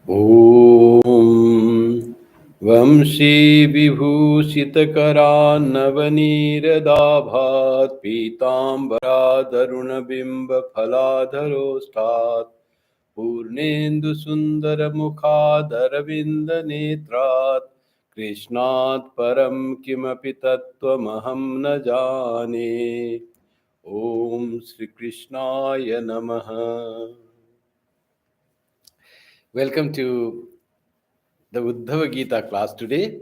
ॐ वंशी विभूषितकरान्नवनीरदाभात् पीताम्बरादरुणबिम्बफलाधरोष्ठात् पूर्णेन्दुसुन्दरमुखादरविन्दनेत्रात् कृष्णात् परं किमपि तत्त्वमहं न जाने। ॐ श्रीकृष्णाय नमः. Welcome to the Uddhava Gita class today.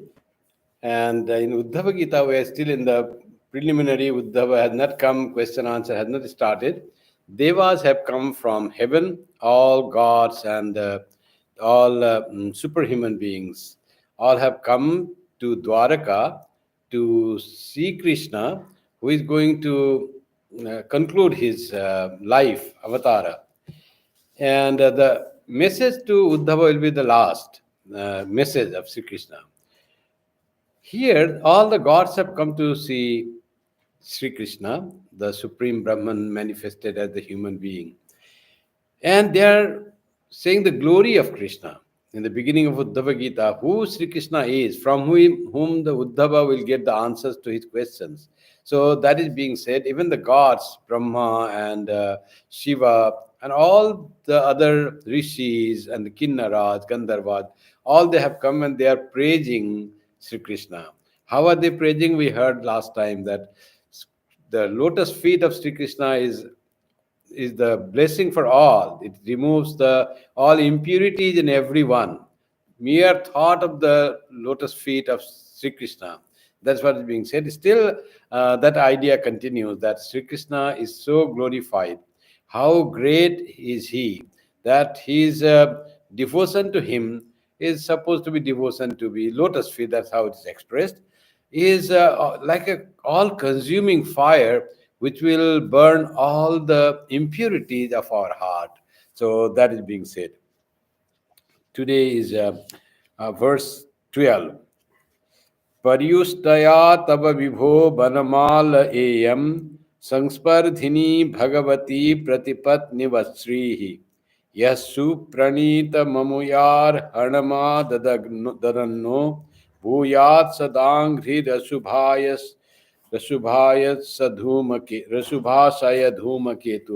And in Uddhava Gita, we are still in the preliminary. Uddhava has not come, question answer has not started. Devas have come from heaven, all gods and all superhuman beings. All have come to Dwaraka to see Krishna, who is going to conclude his life, avatara. And the message to Uddhava will be the last message of Sri Krishna. Here, all the gods have come to see Sri Krishna, the Supreme Brahman manifested as the human being. And they are saying the glory of Krishna. In the beginning of Uddhava Gita, who Sri Krishna is, from whom the Uddhava will get the answers to his questions. So that is being said. Even the gods, Brahma and Shiva, and all the other rishis and the Kinnaras, Gandharvas, all they have come and they are praising Sri Krishna. How are they praising? We heard last time that the lotus feet of Sri Krishna is the blessing for all. It removes the all impurities in everyone. Mere thought of the lotus feet of Sri Krishna. That's what is being said. Still, that idea continues that Sri Krishna is so glorified. How great is he that his devotion to him is supposed to be devotion to be lotus feet. That's how it is expressed. Is like a all-consuming fire which will burn all the impurities of our heart. So that is being said. Today is verse 12. Paryustaya tava vibho banamala eyam संस्पर्धिनी Bhagwati प्रतिपत्नि वत्सृः Yesu प्रणीत ममुयार हणमा ददन्नो भूयात् सदांघ्रिरशुभाय रशुभाशय धूमकेतु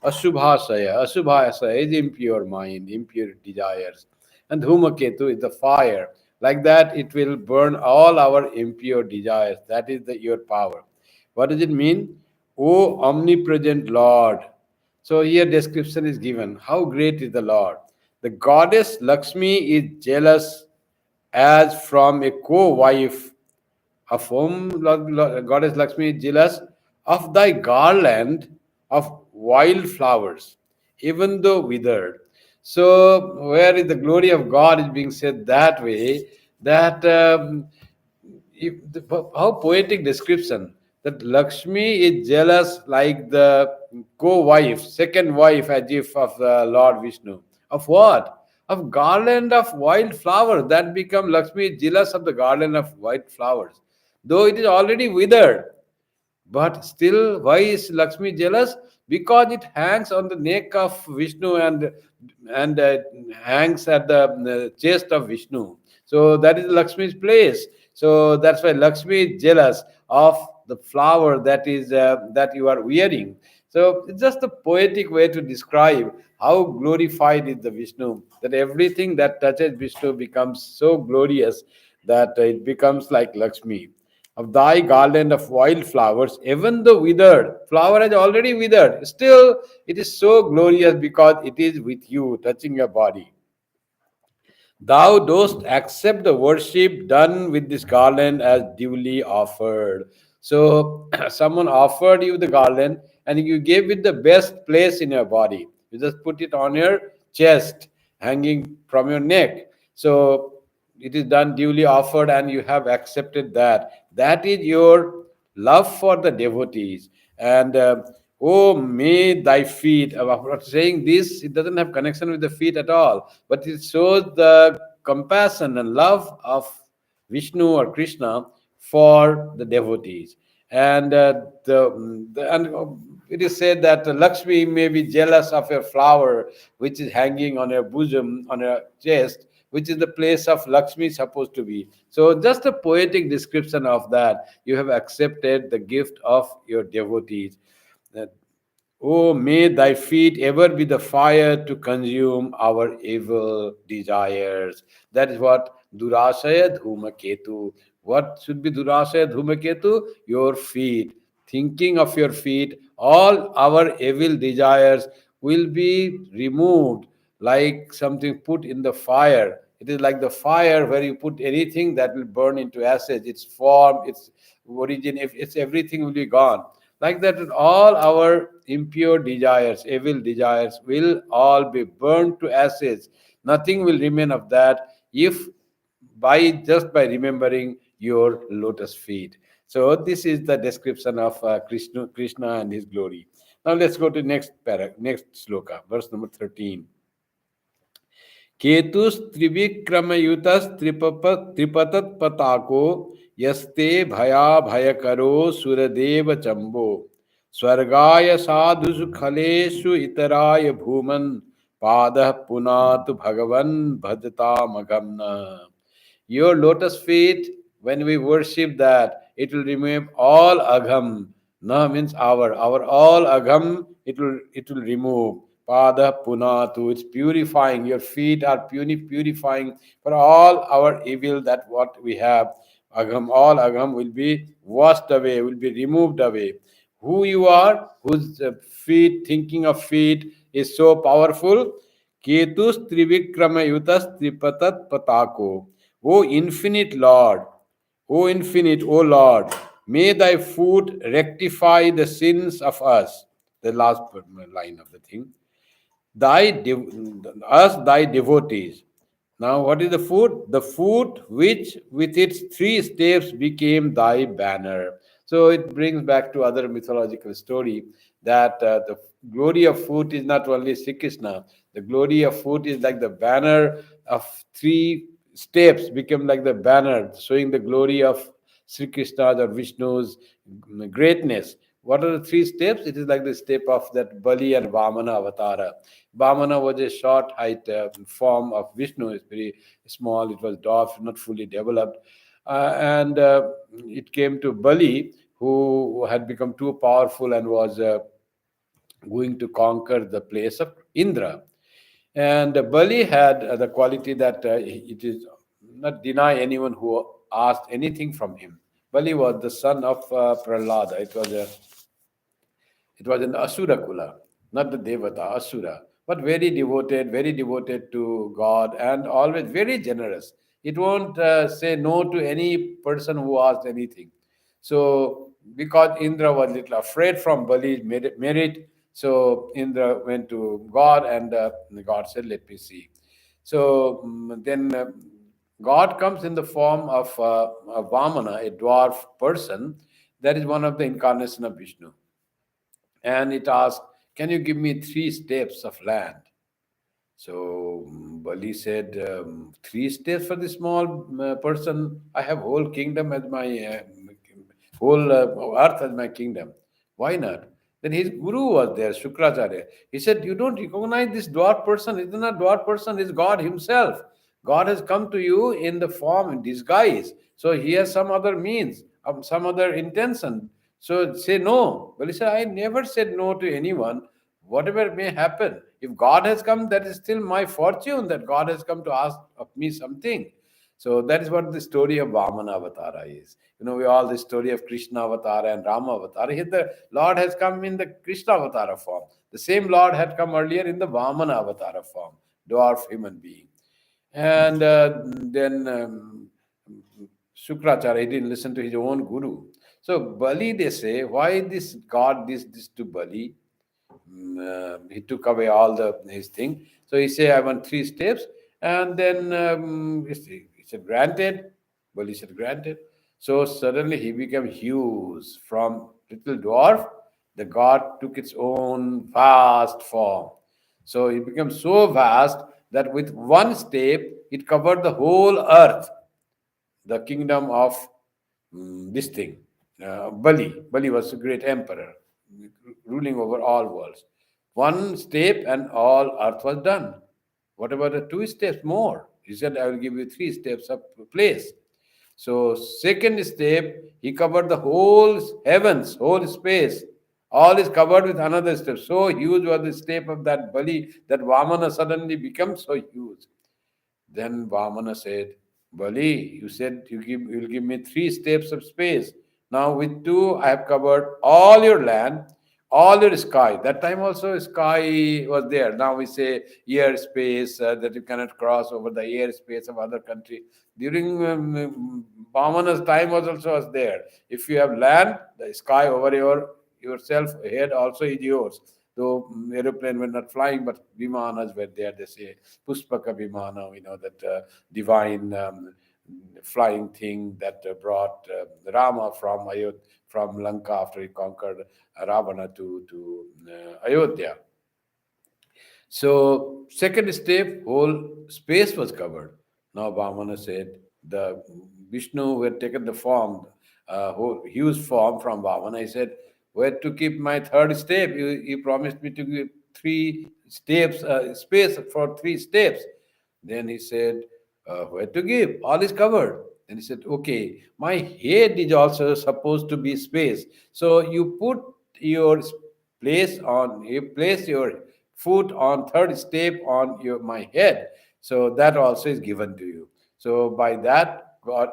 Ashubhasaya is impure mind, impure desires. And Dhumaketu is the fire. Like that, it will burn all our impure desires. That is your power. What does it mean? O omnipresent Lord. So here description is given. How great is the Lord? The goddess Lakshmi is jealous as from a co-wife of whom Goddess Lakshmi is jealous of thy garland of wild flowers, even though withered. So, where is the glory of God is being said that way, that how poetic description that Lakshmi is jealous like the co-wife, second wife, as if of the Lord Vishnu. Of what? Of garland of wild flowers. That become Lakshmi is jealous of the garland of white flowers, though it is already withered. But still, why is Lakshmi jealous? Because it hangs on the neck of Vishnu and hangs at the chest of Vishnu. So that is Lakshmi's place. So that's why Lakshmi is jealous of the flower that you are wearing. So it's just a poetic way to describe how glorified is the Vishnu, that everything that touches Vishnu becomes so glorious that it becomes like Lakshmi. Of thy garland of wild flowers, even though withered, flower has already withered, still it is so glorious because it is with you, touching your body. Thou dost accept the worship done with this garland as duly offered. So, someone offered you the garland and you gave it the best place in your body. You just put it on your chest, hanging from your neck. So, it is done duly offered and you have accepted that. That is your love for the devotees. And oh, may thy feet, after saying this, it doesn't have connection with the feet at all, but it shows the compassion and love of Vishnu or Krishna for the devotees. And it is said that Lakshmi may be jealous of a flower which is hanging on her bosom, on her chest, which is the place of Lakshmi supposed to be. So, just a poetic description of that. You have accepted the gift of your devotees. That, oh, may thy feet ever be the fire to consume our evil desires. That is what Durashaya Dhumaketu. What should be Durashaya Dhumaketu? Your feet. Thinking of your feet, all our evil desires will be removed like something put in the fire. It is like the fire where you put anything that will burn into ashes. Its form, its origin, if it's everything will be gone. Like that, all our impure desires, evil desires, will all be burned to ashes. Nothing will remain of that if by remembering your lotus feet. So this is the description of Krishna and his glory. Now let's go to next sloka, verse number 13. केतुस्त्रिविक्रमयुतस्त्रिपतत्पताको यस्ते भया भयकरो सुरदेव चम्बो स्वर्गाय साधुषु खलेषु इतराय भूमन् पादः पुनातु भगवन् भजतामगम न. Your lotus feet, when we worship that, it will remove all agham. Na means our all agham, it will remove. Pada punatu, it's purifying. Your feet are purifying for all our evil that what we have. Agham, all agham will be washed away, will be removed away. Who you are, whose feet, thinking of feet is so powerful. Ketus trivikrama yutas tripatat patako. O infinite Lord, O infinite, O Lord, may thy foot rectify the sins of us. The last line of the thing. Us thy devotees. Now, what is the foot? The foot which with its three steps became thy banner. So it brings back to other mythological story that the glory of foot is not only Sri Krishna. The glory of foot is like the banner of three steps become like the banner showing the glory of Sri Krishna's or Vishnu's greatness. What are the three steps? It is like the step of that Bali and Vamana avatara. Vamana was a short height form of Vishnu. It's very small. It was dwarf, not fully developed. And it came to Bali, who had become too powerful and was going to conquer the place of Indra. And Bali had the quality that it is not deny anyone who asked anything from him. Bali was the son of Prahlada. It was an Asura Kula, not the Devata, Asura, but very devoted to God and always very generous. It won't say no to any person who asked anything. So, because Indra was little afraid from Bali's merit, so Indra went to God and God said, "Let me see." So then God comes in the form of a Vamana, a dwarf person. That is one of the incarnation of Vishnu, and it asked, "Can you give me three steps of land?" So Bali said, "Three steps for the small person? I have whole kingdom as my whole earth as my kingdom. Why not?" Then his guru was there, Shukracharya. He said, "You don't recognize this dwarf person. It's not dwarf person, it's God himself. God has come to you in the form, in disguise. So he has some other means, some other intention. So say no." Well, he said, "I never said no to anyone. Whatever may happen, if God has come, that is still my fortune that God has come to ask of me something." So that is what the story of Vamana Avatara is. We all the story of Krishna Avatara and Rama Avatara. Here the Lord has come in the Krishna Avatara form. The same Lord had come earlier in the Vamana Avatara form, dwarf human being. And then Shukracharya, he didn't listen to his own guru. So Bali, they say, why this God this to Bali? He took away all his thing. So he said, "I want three steps." And then he said, "Granted." Bali said, "Granted." So suddenly he became huge. From little dwarf, the god took its own vast form. So it became so vast that with one step, it covered the whole earth, the kingdom of this thing, Bali was a great emperor, ruling over all worlds. One step and all earth was done. What about the two steps more? He said, I will give you three steps of place. So, second step, he covered the whole heavens, whole space. All is covered with another step. So huge was the step of that Bali that Vamana suddenly becomes so huge. Then Vamana said, Bali, you said you'll give me three steps of space. Now with two, I have covered all your land, all your sky. That time also sky was there. Now we say air space that you cannot cross over the air space of other country. During Vamana's time also was there. If you have land, the sky over yourself head also is yours. Though aeroplane were not flying, but vimanas were there. They say Puspaka Vimana, that divine flying thing that brought Rama from from Lanka after he conquered Ravana to Ayodhya. So, second step, whole space was covered. Now, Vamana said, the Vishnu who had taken the form, whole huge form from Vamana, he said, where to keep my third step? You promised me to give three steps, space for three steps. Then he said, where to give? All is covered. Then he said, okay, my head is also supposed to be space. So you put your you place your foot on third step on my head. So that also is given to you. So by that, God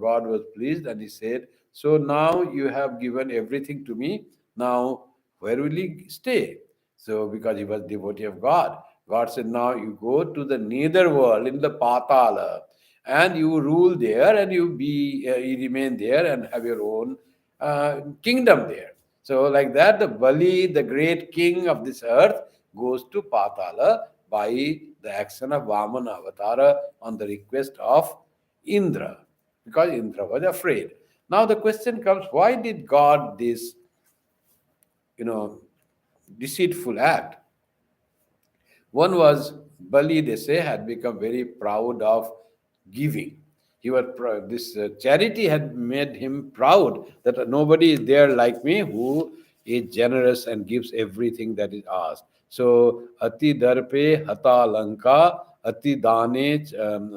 was pleased and he said, so now you have given everything to me. Now, where will he stay? So, because he was devotee of God, God said, now you go to the nether world in the Patala and you rule there and you remain there and have your own kingdom there. So, like that, the Bali, the great king of this earth, goes to Patala by the action of Vamana Avatara on the request of Indra, because Indra was afraid. Now the question comes, why did God this, you know, deceitful act? One was Bali, they say, had become very proud of giving. This charity had made him proud that nobody is there like me who is generous and gives everything that is asked. So, ati darpe hata lanka, ati dane,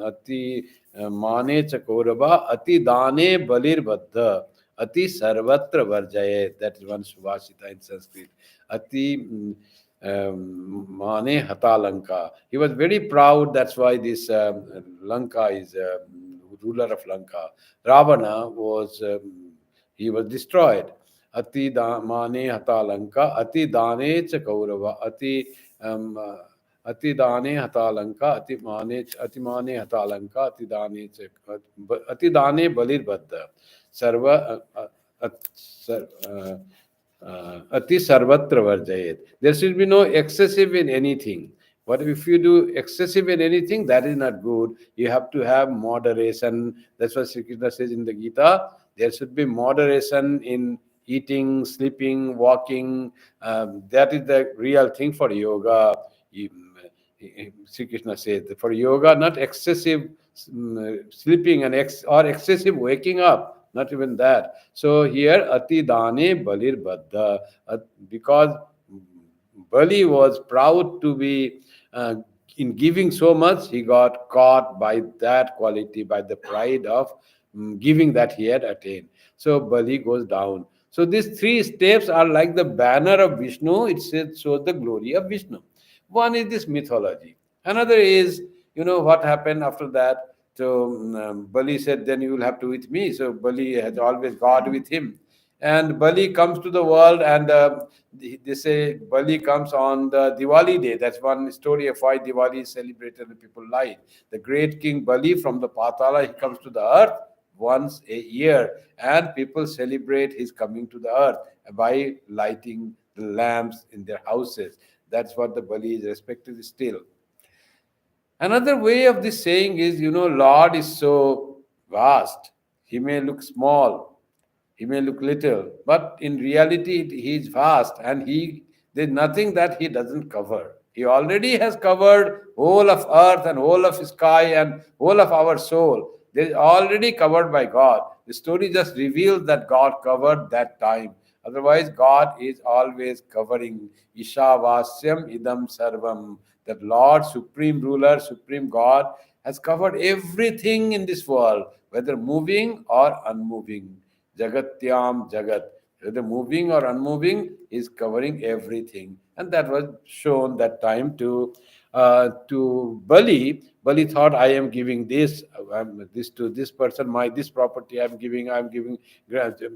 ati mane chakoraba, ati dane balir baddha, ati sarvatra varjaye. That is one Subhashita in Sanskrit. Ati Mane Hata Lanka. He was very proud. That's why this Lanka is ruler of Lanka. Ravana was he was destroyed. Mane Hata Lanka. Ati Dane Cha Kaurava. Ati Dane Hata Lanka. Ati Mane Hata Lanka. Ati Dane Balir Baddha. Sarva. Ati sarvatra varjayet. There should be no excessive in anything. But if you do excessive in anything, that is not good. You have to have moderation. That's what Sri Krishna says in the Gita. There should be moderation in eating, sleeping, walking. That is the real thing for yoga. Sri Krishna says for yoga, not excessive sleeping or excessive waking up. Not even that. So here, Ati Dane Balir Baddha, because Bali was proud to be in giving so much, he got caught by that quality, by the pride of giving that he had attained. So Bali goes down. So these three steps are like the banner of Vishnu. It shows the glory of Vishnu. One is this mythology. Another is, what happened after that. So Bali said, then you will have to with me. So Bali has always God with him. And Bali comes to the world, and they say Bali comes on the Diwali day. That's one story of why Diwali is celebrated and people light. The great king Bali from the Patala, he comes to the earth once a year, and people celebrate his coming to the earth by lighting the lamps in their houses. That's what the Bali is respected still. Another way of this saying is, Lord is so vast. He may look small, he may look little, but in reality, he is vast, and there's nothing that he doesn't cover. He already has covered whole of earth and whole of sky and whole of our soul. They're already covered by God. The story just reveals that God covered that time. Otherwise, God is always covering. Ishavasyam idam sarvam. That Lord, Supreme Ruler, Supreme God, has covered everything in this world, whether moving or unmoving. Jagatyam Jagat. Whether moving or unmoving is covering everything. And that was shown that time to Bali. Bali thought, I am giving this to this person, my this property I'm giving,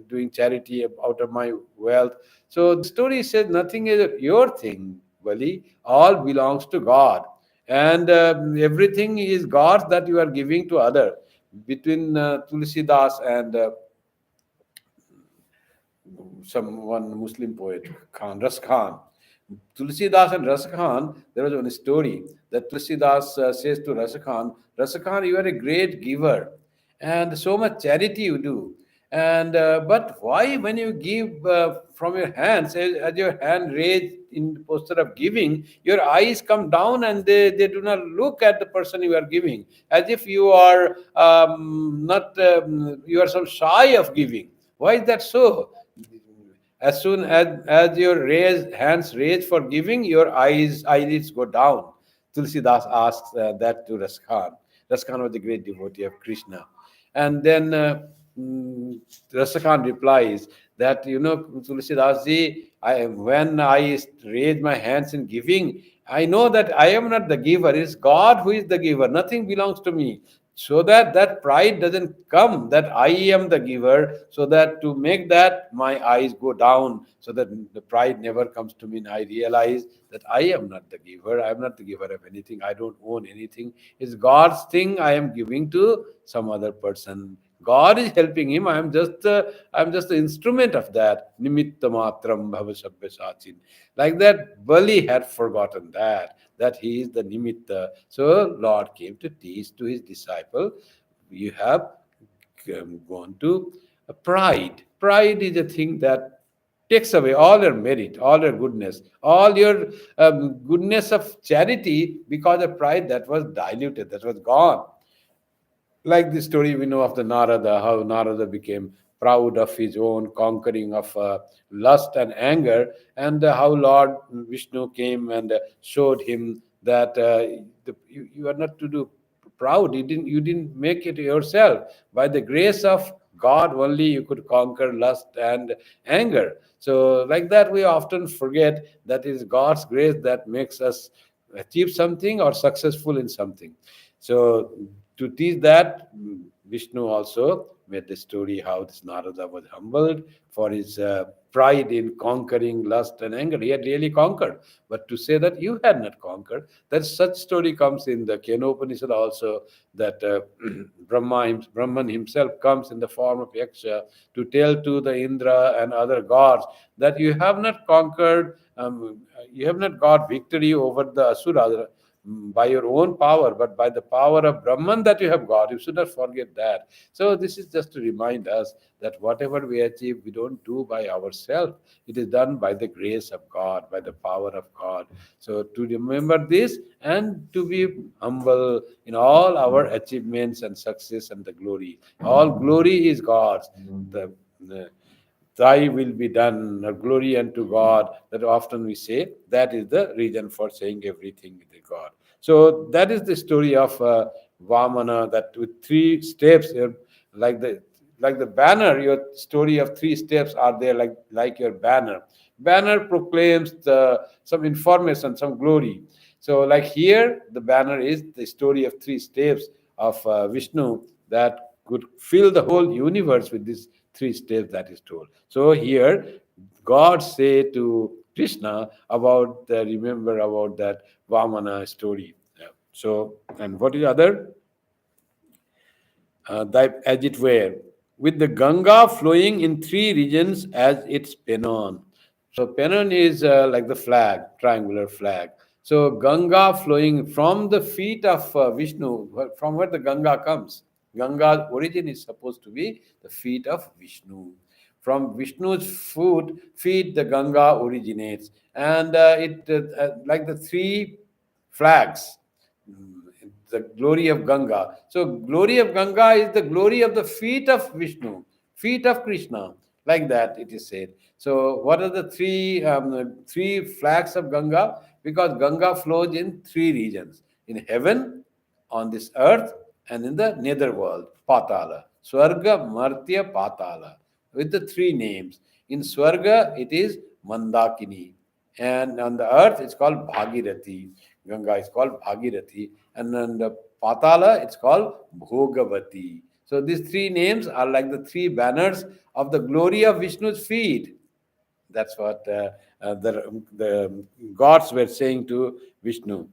doing charity out of my wealth. So the story says nothing is your thing, Bali. All belongs to God, and everything is God's that you are giving to other. Between Tulsidas and some one Muslim poet, Ras Khan. Tulsidas and Ras Khan, there was one story that Tulsidas says to Ras Khan, you are a great giver and so much charity you do. And but why, when you give from your hands, as your hand raised in the posture of giving, your eyes come down and they do not look at the person you are giving, as if you are not you are so shy of giving. Why is that so? As soon as your hands raise for giving, your eyelids go down. Tulsidas asks that to Raskhan. Raskhan was a great devotee of Krishna. And then mm, Raskhan replies that, Tulsidas ji, when I raise my hands in giving, I know that I am not the giver. It's God who is the giver. Nothing belongs to me, so that that pride doesn't come that I am the giver, so that to make that my eyes go down, so that the pride never comes to me, and I realize that I am not the giver. I am not the giver of anything. I don't own anything. It's God's thing I am giving to some other person. God is helping him. I'm just the instrument of that. Nimitta matram bhava sabbya. Like that, Bali had forgotten that he is the nimitta. So Lord came to teach to his disciple, you have gone to pride. Pride is a thing that takes away all your merit, all your goodness, all your goodness of charity, because of pride that was diluted, that was gone. Like the story we know of the Narada, how Narada became proud of his own conquering of lust and anger, and how Lord Vishnu came and showed him that you are not to do proud. You didn't make it yourself. By the grace of God only you could conquer lust and anger. So like that, we often forget that it is God's grace that makes us achieve something or successful in something. So to teach that, Vishnu also made the story how this Narada was humbled for his pride in conquering lust and anger. He had really conquered. But to say that you had not conquered, that such story comes in the Kenopanishad also, that Brahman himself comes in the form of Yaksha to tell to the Indra and other gods that you have not conquered, you have not got victory over the Asura by your own power, but by the power of Brahman that you have got. You should not forget that. So this is just to remind us that whatever we achieve, we don't do by ourselves. It is done by the grace of God, by the power of God. So to remember this and to be humble in all our achievements and success and the glory. All glory is God's. The Thy will be done, or glory unto God, that often we say. That is the reason for saying everything with God. So that is the story of Vamana, that with three steps, like the like the banner, your story of three steps are there, like your banner. Banner proclaims some information, some glory. So like here, the banner is the story of three steps of Vishnu that could fill the whole universe with these three steps that is told. So here, God say to Krishna about remember about that Vamana story. Yeah. So, and what is other? As it were, with the Ganga flowing in three regions as its pennon. So pennon is like the flag, triangular flag. So Ganga flowing from the feet of Vishnu, from where the Ganga comes. Ganga's origin is supposed to be the feet of Vishnu. From Vishnu's feet the Ganga originates, and it like the three flags the glory of Ganga. So glory of Ganga is the glory of the feet of Vishnu, feet of Krishna, like that it is said. So what are the three flags of Ganga? Because Ganga flows in three regions: in heaven, on this earth, and in the nether world, Patala. Swarga, Martya, Patala, with the three names. In Swarga, it is Mandakini, and on the earth, it's called Bhagirathi. Ganga is called Bhagirathi, and on the Patala, it's called Bhogavati. So these three names are like the three banners of the glory of Vishnu's feet. That's what the gods were saying to Vishnu.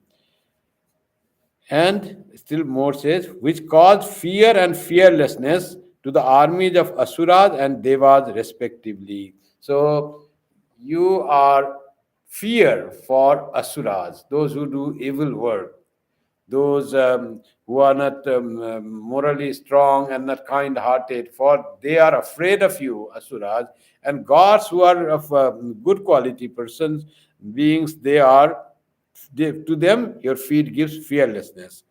And still more says, which caused fear and fearlessness to the armies of Asuras and Devas respectively. So you are fear for Asuras, those who do evil work, those who are not morally strong and not kind hearted, for they are afraid of you, Asuras, and gods who are of good quality persons, beings, to them your feet gives fearlessness,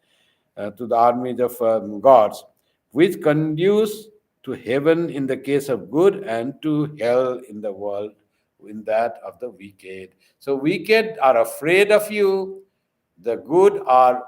to the armies of gods, which conduce to heaven in the case of good and to hell in the world in that of the wicked. So wicked are afraid of you, the good are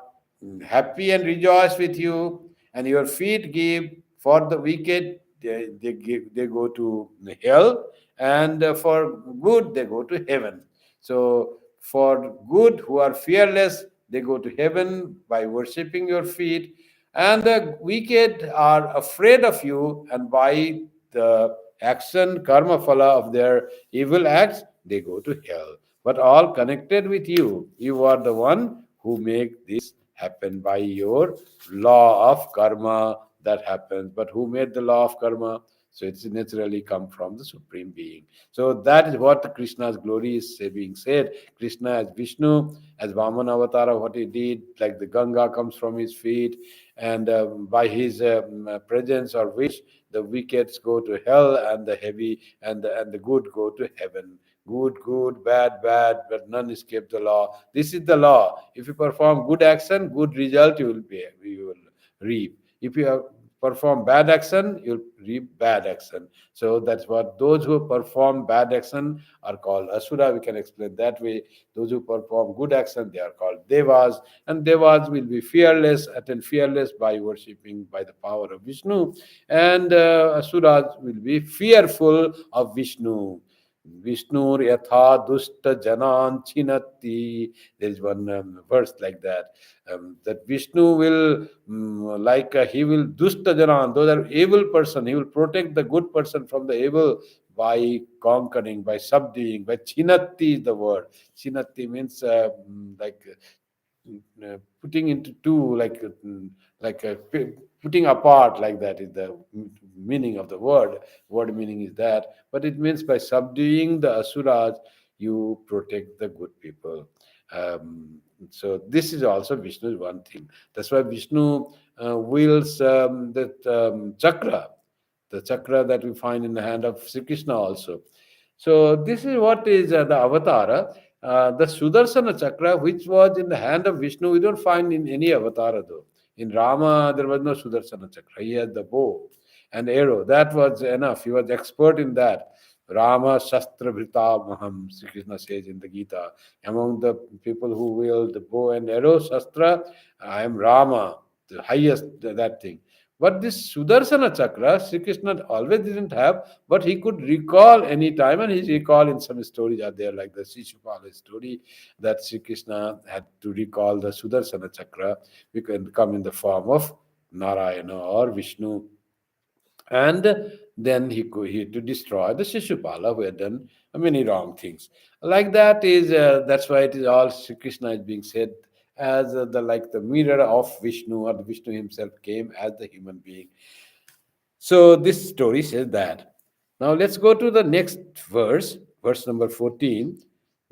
happy and rejoice with you, and your feet give for the wicked, they go to hell, and for good they go to heaven. So for good who are fearless, they go to heaven by worshipping your feet, and the wicked are afraid of you, and by the action karma phala of their evil acts, they go to hell. But all connected with you. You are the one who make this happen by your law of karma that happens. But who made the law of karma? So it's naturally come from the Supreme Being. So that is what Krishna's glory is being said. Krishna as Vishnu, as Vamana Avatara, what he did, like the Ganga comes from his feet, and by his presence or wish, the wicked go to hell, and the heavy and the good go to heaven. Good, good, bad, bad, but none escape the law. This is the law. If you perform good action, good result you will reap. If you have perform bad action, you'll reap bad action. So that's what those who perform bad action are called asura. We can explain that way. Those who perform good action, they are called devas, and devas will be fearless, attain fearless by worshipping by the power of Vishnu, and asuras will be fearful of Vishnu. Vishnur yatha dusta janan chinati. There is one verse like that. That Vishnu will, he will dusta janan, those are evil person. He will protect the good person from the evil by conquering, by subduing, by chinati is the word. Chinati means putting into two, putting apart, like that is the meaning of the word meaning is that, but it means by subduing the asuras you protect the good people. So this is also Vishnu's one thing. That's why Vishnu wields that chakra, the chakra that we find in the hand of Sri Krishna also. So this is what is the avatara. The Sudarsana chakra, which was in the hand of Vishnu, we don't find in any avatara though. In Rama, there was no Sudarsana chakra. He had the bow and arrow. That was enough. He was expert in that. Rama Shastra Bhrita Maham, Sri Krishna says in the Gita. Among the people who wield the bow and arrow, Shastra, I am Rama, the highest, that thing. But this Sudarsana chakra, Sri Krishna always didn't have, but he could recall any time, and his recall in some stories are there, like the Shishupala story, that Sri Krishna had to recall the Sudarsana chakra. We can come in the form of Narayana or Vishnu, and then he had to destroy the Shishupala who had done many wrong things. Like that is that's why it is all Sri Krishna is being said as the mirror of Vishnu, or the Vishnu himself came as the human being. So this story says that. Now let's go to the next verse, verse number 14.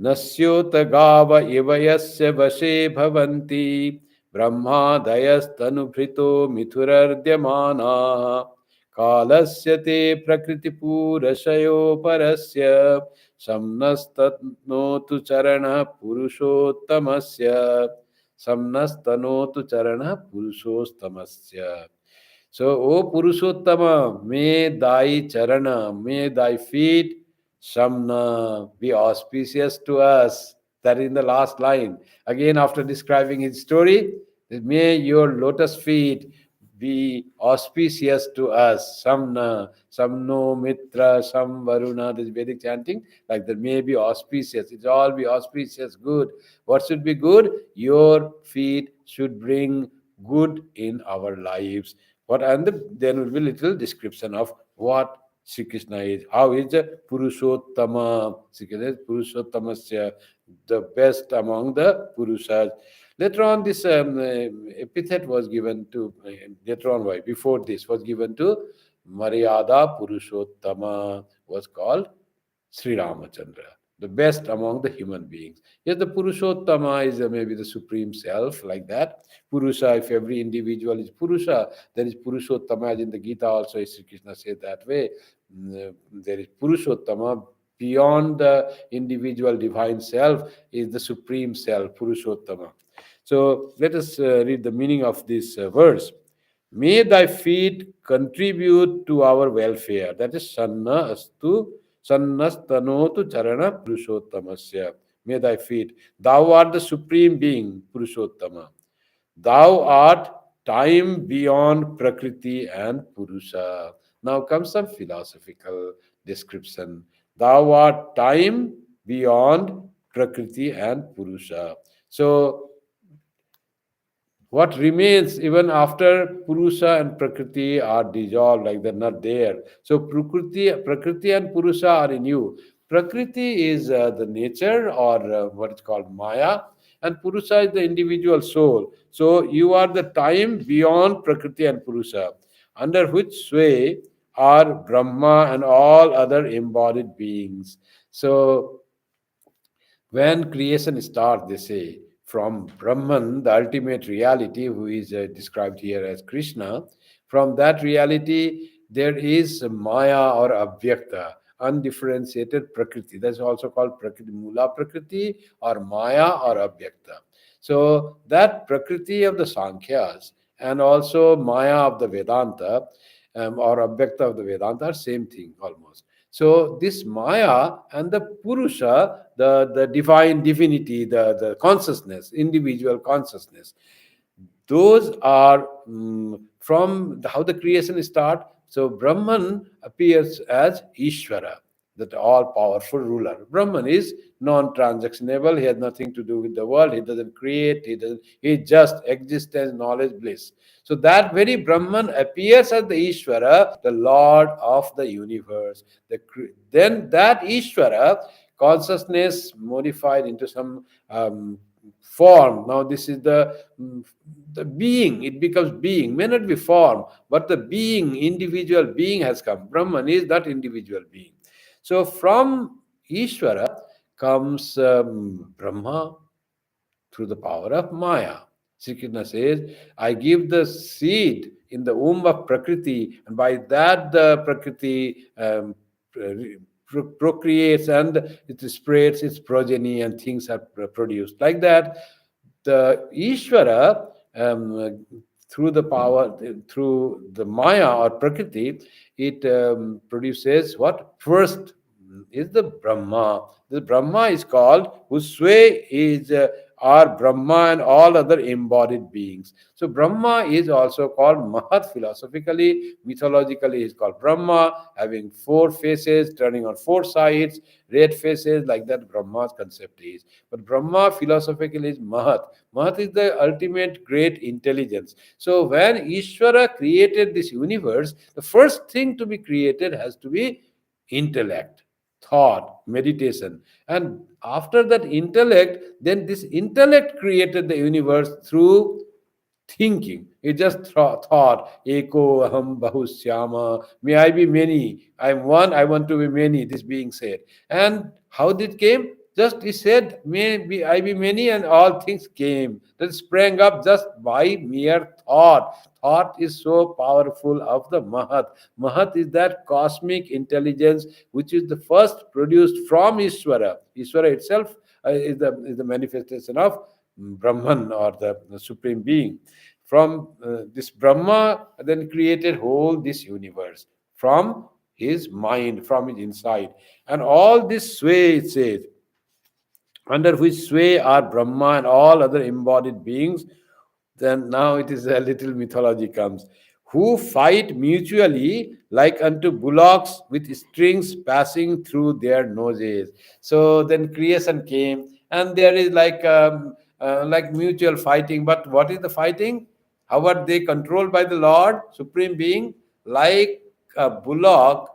Nasyota gava ivayasya vashe bhavanti brahma dayastanu mithurardyamana kalasya te prakriti purashayo parasya samnastatnotu charana purushottamasya samnastanotu charana purushostamasya. So, O Purushottama, may thy charana, may thy feet, Shamna, be auspicious to us. That is in the last line. Again, after describing his story, may your lotus feet be auspicious to us. Samna, Samno Mitra, Sam Varuna, this Vedic chanting, like that may be auspicious. It all be auspicious, good. What should be good? Your feet should bring good in our lives. What and then will be little description of what Sri Krishna is. How is the Purushottama? Sri Krishna is Purushottamasya, the best among the Purushas. Later on, this epithet was given to, later on, why? Before this was given to Maryada Purushottama, was called Sri Ramachandra, the best among the human beings. Yes, the Purushottama is maybe the supreme self, like that. Purusha, if every individual is Purusha, there is Purushottama, as in the Gita also, Sri Krishna said that way. There is Purushottama, beyond the individual divine self is the supreme self, Purushottama. So let us read the meaning of this verse. May thy feet contribute to our welfare. That is Sanna Astu, Sannastanotu Charana Purushottamasya. May thy feet. Thou art the supreme being, Purushottama. Thou art time beyond Prakriti and Purusha. Now comes some philosophical description. Thou art time beyond Prakriti and Purusha. So what remains even after Purusha and Prakriti are dissolved, like they're not there. So Prakriti and Purusha are in you. Prakriti is the nature, or what is called Maya, and Purusha is the individual soul. So you are the time beyond Prakriti and Purusha, under which sway are Brahma and all other embodied beings. So when creation starts, they say, from Brahman, the ultimate reality, who is described here as Krishna, from that reality, there is Maya or Abhyakta, undifferentiated Prakriti. That's also called Prakriti, Mula Prakriti or Maya or Abhyakta. So that Prakriti of the Sankhyas and also Maya of the Vedanta, or Abhyakta of the Vedanta are same thing almost. So this Maya and the Purusha, the divine divinity, the consciousness, individual consciousness, those are from how the creation start. So Brahman appears as Ishvara, that all-powerful ruler. Brahman is non-transactionable. He has nothing to do with the world. He doesn't create. He just existence, knowledge, bliss. So that very Brahman appears as the Ishvara, the Lord of the universe. Then that Ishvara, consciousness modified into some form. Now this is the being. It becomes being. May not be form, but the being, individual being has come. Brahman is that individual being. So from Ishvara comes Brahma through the power of Maya. Sri Krishna says, I give the seed in the womb of Prakriti, and by that the Prakriti procreates and it spreads its progeny and things are produced. Like that, the Ishvara, through the power, through the Maya or Prakriti, it produces what? First is the Brahma. The Brahma is called, whose sway is are Brahma and all other embodied beings. So Brahma is also called Mahat philosophically, mythologically is called Brahma, having four faces, turning on four sides, red faces, like that Brahma's concept is. But Brahma philosophically is Mahat. Mahat is the ultimate great intelligence. So when Ishvara created this universe, the first thing to be created has to be intellect, thought, meditation. And after that intellect, then this intellect created the universe through thinking. It just thought, Eko aham bahushyama, may I be many. I'm one, I want to be many, this being said. And how did it came? Just he said, may be I be many, and all things came. That sprang up just by mere thought. Thought is so powerful of the Mahat. Mahat is that cosmic intelligence which is the first produced from Ishvara. Ishvara itself is the manifestation of Brahman, or the Supreme Being. From this Brahma then created whole this universe from his mind, from his inside. And all this sway, it says, under which sway are Brahma and all other embodied beings. Then now it is a little mythology comes, who fight mutually like unto bullocks with strings passing through their noses. So then creation came, and there is like mutual fighting. But what is the fighting? How are they controlled by the Lord, Supreme Being? Like a bullock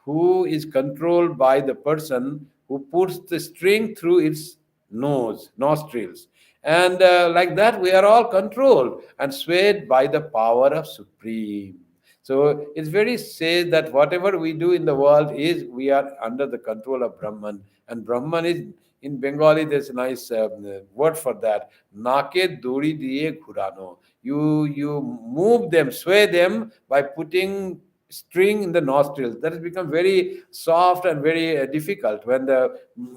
who is controlled by the person who puts the string through its nostrils. And like that, we are all controlled and swayed by the power of Supreme. So it's very said that whatever we do in the world is we are under the control of Brahman. And Brahman is, in Bengali, there's a nice word for that. Nake duri diye ghurano. You move them, sway them by putting string in the nostrils. That has become very soft and very difficult. When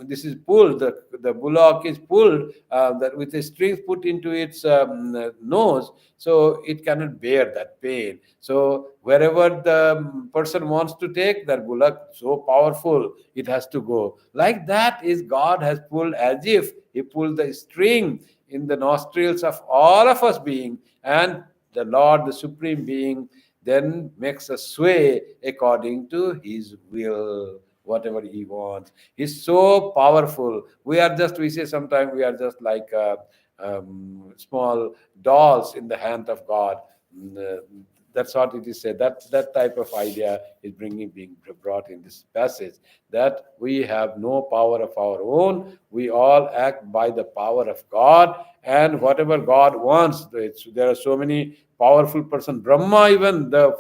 this is pulled, the bullock is pulled that with the strings put into its nose, so it cannot bear that pain. So wherever the person wants to take that bullock, so powerful, it has to go. Like that is God has pulled, as if he pulled the string in the nostrils of all of us being, and the Lord, the Supreme Being, then makes us sway according to his will, whatever he wants. He's so powerful. We say sometimes we are just like small dolls in the hand of God. Mm, that's what it is said. That type of idea is being brought in this passage, that we have no power of our own. We all act by the power of God, and whatever God wants. There are so many powerful person. Brahma, even the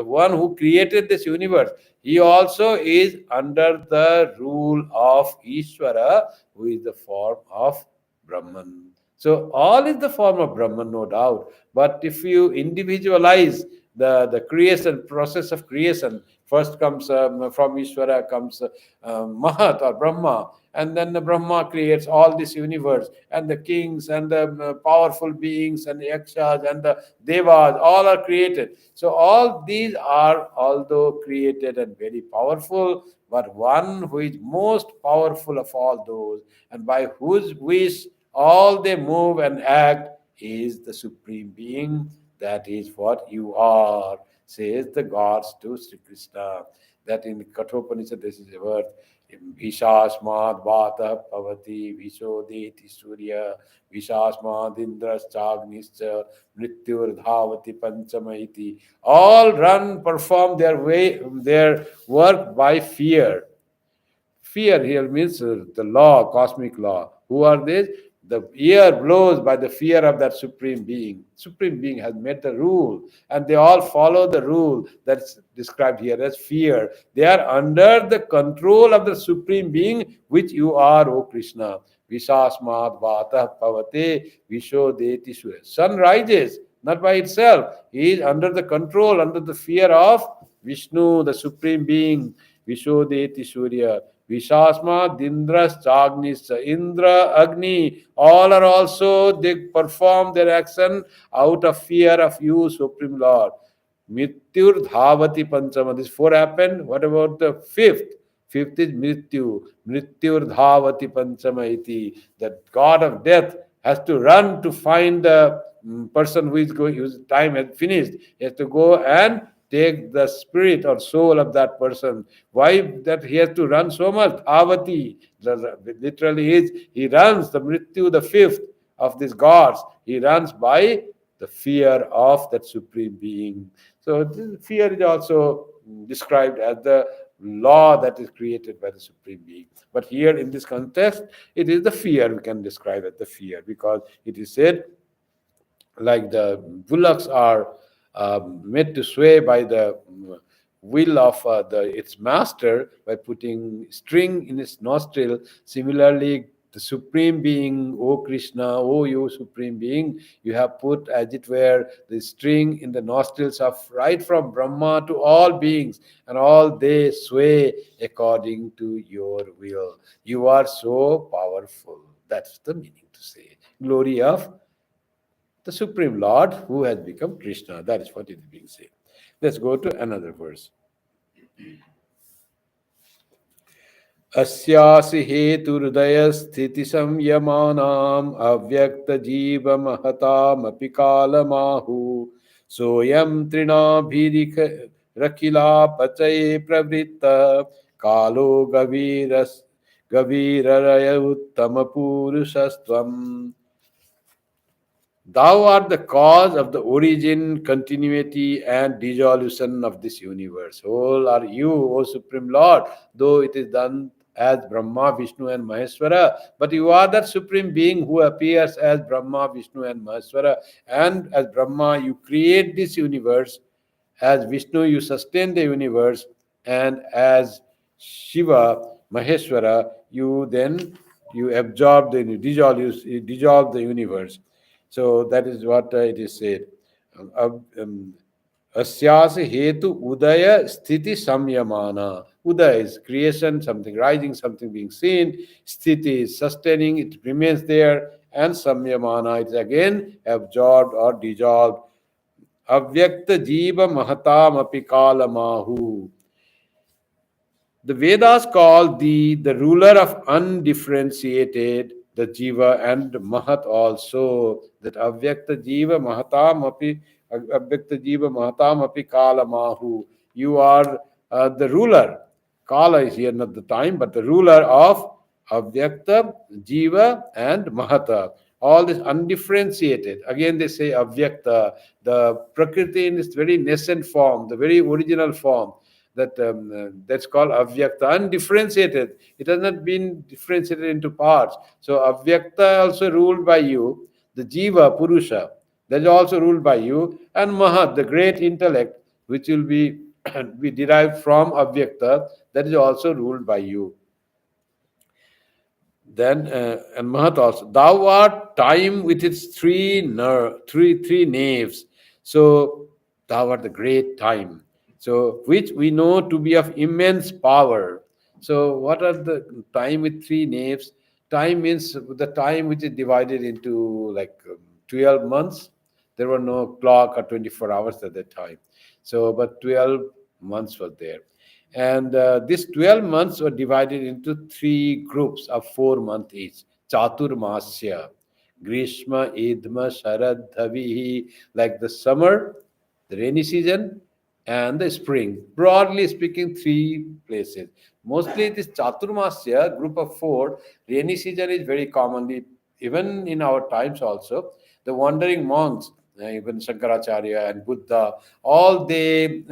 one who created this universe, he also is under the rule of Ishvara, who is the form of Brahman. So all is the form of Brahman, no doubt. But if you individualize the creation process of creation, first comes from Ishvara comes Mahat or Brahma, and then the Brahma creates all this universe, and the kings and the powerful beings and the yakshas and the devas, all are created. So all these are although created and very powerful, but one who is most powerful of all those, and by whose wish all they move and act, is the Supreme Being. That is what you are, says the gods to Sri Krishna. That in Kathopanishad, this is a word. Vishasmad Vata Pavati Vishodeti Surya Vishasmad Indraschagnischa Mrityur Dhavati Panchamaiti. All run, perform their work by fear. Fear here means the law, cosmic law. Who are these? The ear blows by the fear of that Supreme Being. Supreme Being has made the rule, and they all follow the rule that's described here as fear. They are under the control of the Supreme Being, which you are, O Krishna. Vishasmad Vata Pavate Vishodeti Surya. Sun rises, not by itself. He is under the control, under the fear of Vishnu, the Supreme Being. Vishodeti Surya. Vishasma, Dindras, Chagnis, Indra, Agni, all are also, they perform their action out of fear of you, Supreme Lord. Mityur Dhavati Panchama. This four happened. What about the fifth? Fifth is Mrityu. Mrityur Dhavati Panchama iti. The god of death has to run to find the person who is going, whose time has finished. He has to go and take the spirit or soul of that person. Why that he has to run so much? Avati, literally is, he runs the Mrityu, the fifth of these gods. He runs by the fear of that Supreme Being. So this fear is also described as the law that is created by the Supreme Being. But here in this context, it is the fear, we can describe it the fear, because it is said like the bullocks are made to sway by the will of its master by putting string in its nostril. Similarly, the Supreme Being, O Krishna, O you Supreme Being, you have put, as it were, the string in the nostrils of right from Brahma to all beings, and all they sway according to your will. You are so powerful. That's the meaning to say. glory of the Supreme Lord who has become Krishna. That is what is being said. Let's go to another verse. अस्यासि हेतुहृदयस्थितिसंयमानाम् अव्यक्तजीवमहतामपि कालमाहु सोऽयं तृणाभिरखिलापचये प्रवृत्तः कालो गभीररय उत्तमपुरुषस्त्वम्. Thou art the cause of the origin, continuity, and dissolution of this universe. Whole are you, O Supreme Lord, though it is done as Brahma, Vishnu, and Maheshwara, but you are that Supreme Being who appears as Brahma, Vishnu, and Maheshwara. And as Brahma, you create this universe. As Vishnu, you sustain the universe. And as Shiva, Maheshwara, you absorb you dissolve the universe. So that is what it is said. Asyasa hetu udaya sthiti samyamana. Udaya is creation, something rising, something being seen. Sthiti is sustaining, it remains there. And samyamana, it is again absorbed or dissolved. Avyakta jiva mahatam api kalamahu. The Vedas call the ruler of undifferentiated, the Jiva, and Mahat also. That Avyakta Jiva Mahatam api Avyakta Jiva Mahatam api Kala Mahu. You are the ruler. Kala is here not the time, but the ruler of Avyakta, Jiva, and Mahata. All this undifferentiated. Again, they say Avyakta, the Prakriti in its very nascent form, the very original form. That's called avyakta, undifferentiated. It has not been differentiated into parts. So avyakta also ruled by you, the jiva purusha, that is also ruled by you, and mahat, the great intellect, which will be derived from avyakta, that is also ruled by you. Then and Mahat also, thou art time with its three naves. So thou art the great time. So which we know to be of immense power. So what are the time with three naves? Time means the time which is divided into like 12 months. There were no clock or 24 hours at that time. So but 12 months were there. And these 12 months were divided into three groups of 4 months each. Chaturmasya, Grishma, Idma, Sharad, Dhavihi, like the summer, the rainy season, and the spring. Broadly speaking, three places. Mostly it is Chaturmasya, group of four. Rainy season is very commonly, even in our times also, the wandering monks, even Shankaracharya and Buddha, all they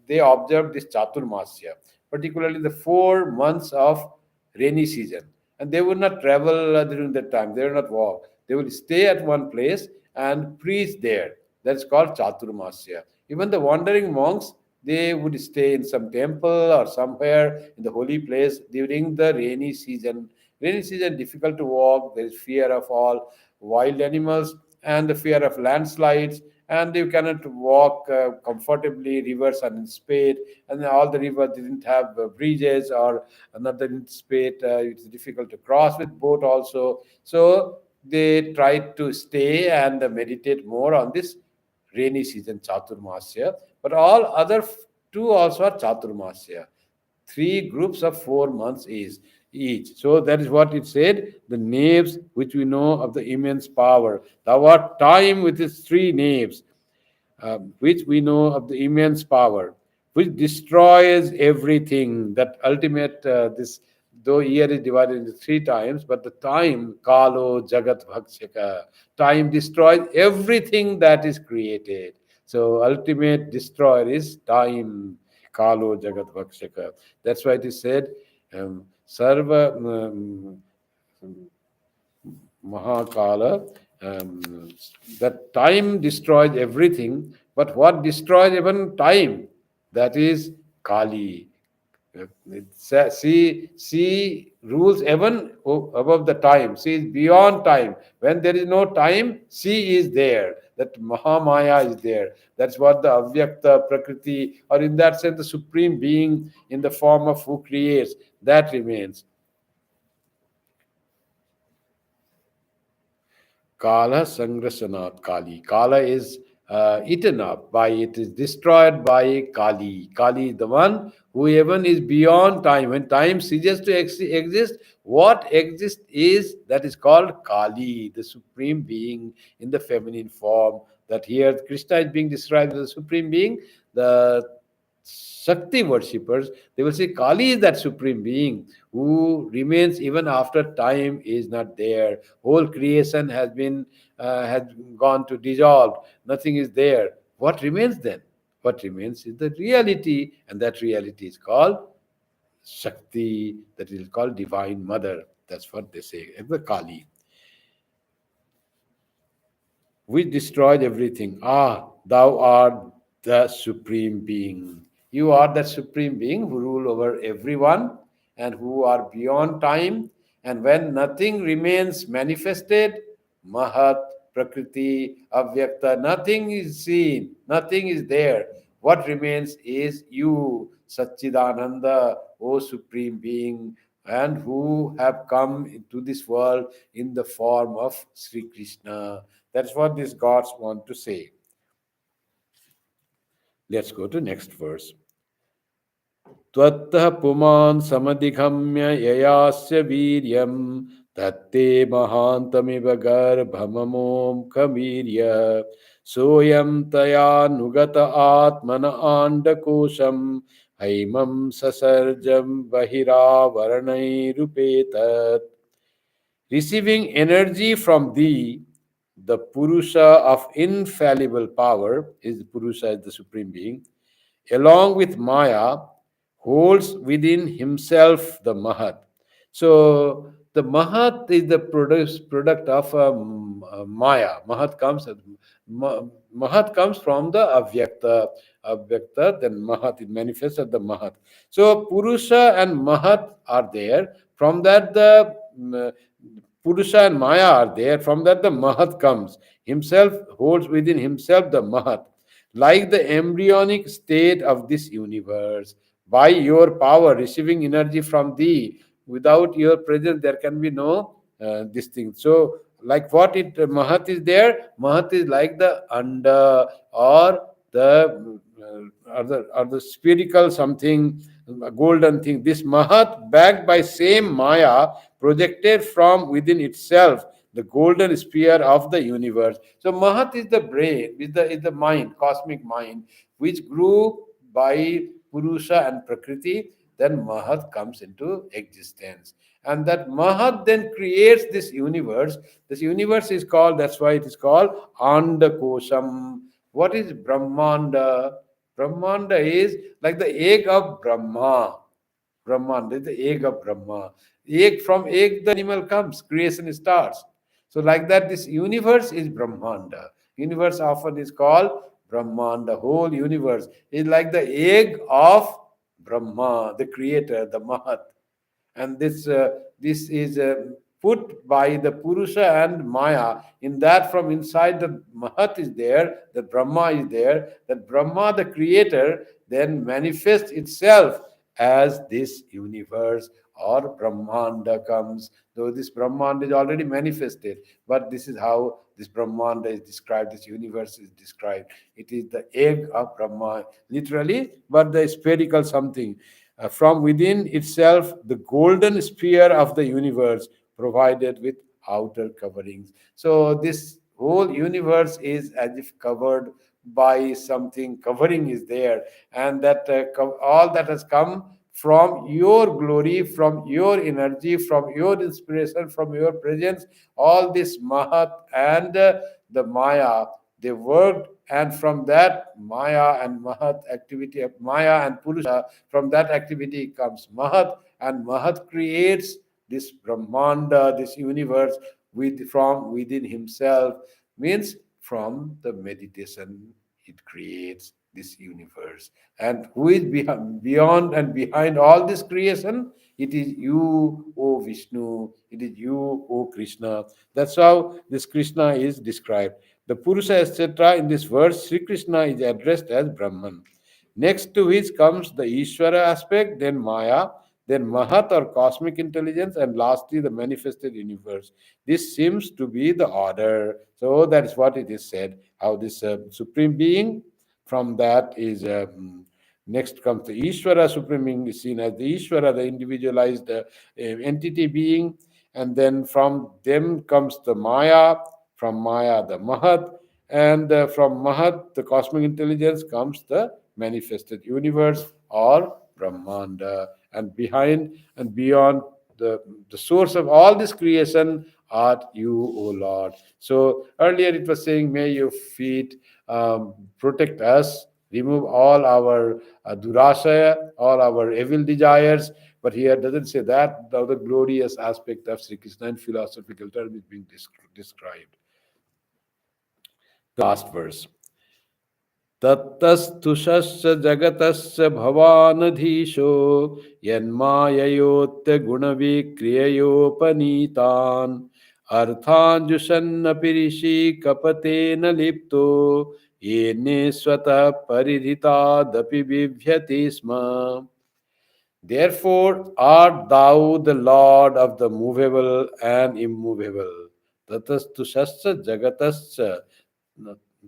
observed this Chaturmasya, particularly the 4 months of rainy season. And they would not travel during that time. They would not walk. They will stay at one place and preach there. That's called Chaturmasya. Even the wandering monks, they would stay in some temple or somewhere in the holy place during the rainy season. Rainy season difficult to walk. There is fear of all wild animals and the fear of landslides, and you cannot walk comfortably. Rivers are in spade, and all the rivers didn't have bridges or another in spade. It's difficult to cross with boat also. So they tried to stay and meditate more on this rainy season Chaturmasya. But all other two also are Chaturmasya. Three groups of 4 months is each. So that is what it said, the naves which we know of the immense power. Thou art time with its three naves, which we know of the immense power, which destroys everything. That ultimate, this, though year is divided into three times, but the time, Kalo Jagat Bhakshaka, time destroys everything that is created. So ultimate destroyer is time, Kalo Jagat Bhakshaka. That's why it is said, Sarva Mahakala, that time destroys everything, but what destroys even time? That is Kali. She rules even above the time. She is beyond time. When there is no time, she is there. That Mahamaya is there. That's what the Avyakta Prakriti, or in that sense, the Supreme Being in the form of who creates, that remains. Kala Sangrasanat Kali. Kala is eaten up by, it is destroyed by Kali. Kali is the one who even is beyond time. When time ceases to exist, what exists is, that is called Kali, the supreme being in the feminine form. That here Krishna is being described as the supreme being. The Shakti worshippers, they will say Kali is that supreme being who remains even after time is not there. Whole creation has gone to dissolve. Nothing is there. What remains then? What remains is the reality, and that reality is called Shakti. That is called Divine Mother. That's what they say. The Kali, which destroyed everything. Ah, thou art the supreme being. You are the supreme being who rule over everyone and who are beyond time. And when nothing remains manifested, Mahat, Prakriti, Avyakta, nothing is seen, nothing is there. What remains is you, Satchidananda, O Supreme Being, and who have come into this world in the form of Sri Krishna. That's what these gods want to say. Let's go to next verse. त्वत्तः पुमान् समधिगम्य ययास्य वीर्यं तत्ते महान्तमिव गर्भममोऽङ्कवीर्य सोऽयं तयानुगत आत्मन आण्डकोशं हैमं ससर्जं बहिरावरणैरुपेतत्. Receiving energy from thee, the Purusha of infallible power, is Purusha is the supreme being, along with Maya, holds within himself the Mahat. So the Mahat is the product of Maya. Mahat comes from the Avyakta, then Mahat, it manifests as the Mahat. So Purusha and Mahat are there. From that the Purusha and Maya are there. From that the Mahat comes. Himself holds within himself the Mahat, like the embryonic state of this universe. By your power, receiving energy from thee, without your presence, there can be no this thing. So, like what it Mahat is there, Mahat is like the Anda or the spherical something, golden thing. This Mahat, backed by same Maya, projected from within itself the golden sphere of the universe. So Mahat is the brain, is the mind, cosmic mind, which grew by Purusha and Prakriti. Then Mahat comes into existence. And that Mahat then creates this universe. This universe is called, that's why it is called Andakosham. What is Brahmanda? Brahmanda is like the egg of Brahma. Brahman, is the egg of Brahma. Egg, from egg the animal comes, creation starts. So like that, this universe is Brahmanda. Universe often is called Brahmanda. Whole universe is like the egg of Brahma, the creator, the Mahat. And this is put by the Purusha and Maya. In that, from inside the Mahat is there, the Brahma is there. That Brahma, the creator, then manifests itself as this universe, or Brahmanda comes. Though this Brahmanda is already manifested, but this is how this Brahmanda is described, this universe is described. It is the egg of Brahma, literally, but the spherical something. From within itself, the golden sphere of the universe, provided with outer coverings. So this whole universe is as if covered by something. Covering is there, and that all that has come from your glory, from your energy, from your inspiration, from your presence. All this Mahat and the Maya, they worked, and from that Maya and Mahat activity of Maya and Purusha, from that activity comes Mahat, and Mahat creates this Brahmanda, this universe, from within himself. Means from the meditation it creates this universe. And who is beyond and behind all this creation? It is you, O Vishnu. It is you, O Krishna. That's how this Krishna is described. The Purusha, etc., in this verse, Sri Krishna is addressed as Brahman. Next to which comes the Ishvara aspect, then Maya, then Mahat or cosmic intelligence, and lastly the manifested universe. This seems to be the order. So that is what it is said. How this supreme being, from that is next comes the Ishvara. Supreme being is seen as the Ishvara, the individualized entity being, and then from them comes the Maya, from Maya the Mahat, and from Mahat, the cosmic intelligence, comes the manifested universe or Brahmanda. And behind and beyond the source of all this creation art you, O Lord. So earlier it was saying, may your feet protect us, remove all our durashaya, all our evil desires. But here doesn't say that. The other glorious aspect of Sri Krishna in philosophical terms is being described. The last verse. तत्तस्तुषस्य जगतस्य भवानधीशो यन्माययोत्य गुणविक्रिययोपनीतान् अर्थाञ्जुषन्नपि ऋषि कपतेन लिप्तो येने स्वतः परिहृतादपि बिभ्यति स्म. Therefore art thou the Lord of the movable and immovable. Tatastushasya jagatasya.